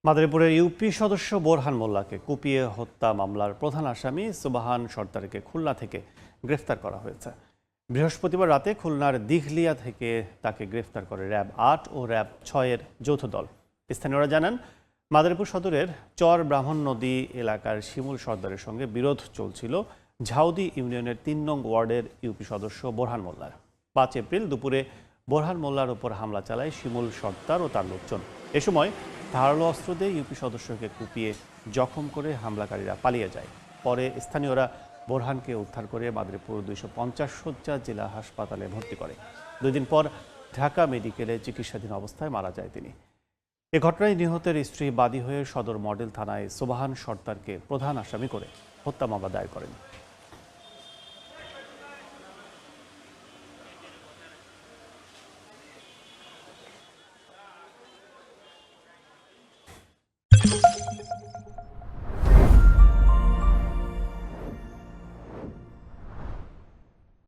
মাদারীপুরের ইউপি সদস্য বোরহান মোল্লাকে কুপিয়ে হত্যা মামলার প্রধান আসামি সুবহান সর্দারকে খুলনা থেকে গ্রেফতার করা হয়েছে। বৃহস্পতিবার রাতে খুলনার দিঘলিয়া থেকে তাকে গ্রেফতার করে র্যাব-8 ও র্যাব-6-এর যৌথ দল। স্থানীয়রা জানান, মাদারীপুর সদরের চর ব্রাহ্মণ নদী এলাকার শিমুল সর্দারের সঙ্গে বিরোধ চলছিল ঝাউদি ইউনিয়নের ৩ নং ওয়ার্ডের ইউপি সদস্য বোরহান মোল্লার। ৫ এপ্রিল দুপুরে বোরহান মোল্লার ওপর হামলা চালায় শিমুল সর্দার ও তার লোকজন। এ সময় ধারালো অস্ত্র দিয়ে ইউপি সদস্যকে কুপিয়ে জখম করে হামলাকারীরা পালিয়ে যায়। পরে স্থানীয়রা বোরহানকে উদ্ধার করে মাদারীপুর ২৫০ শয্যা জেলা হাসপাতালে ভর্তি করে। ২ দিন পর ঢাকা মেডিকেলে চিকিৎসাধীন অবস্থায় মারা যায় তিনি। এ ঘটনায় নিহতের স্ত্রী বাদী হয়ে সদর মডেল থানায় সুবহান সর্দারকে প্রধান আসামি করে হত্যা মামলা দায়ের করেন।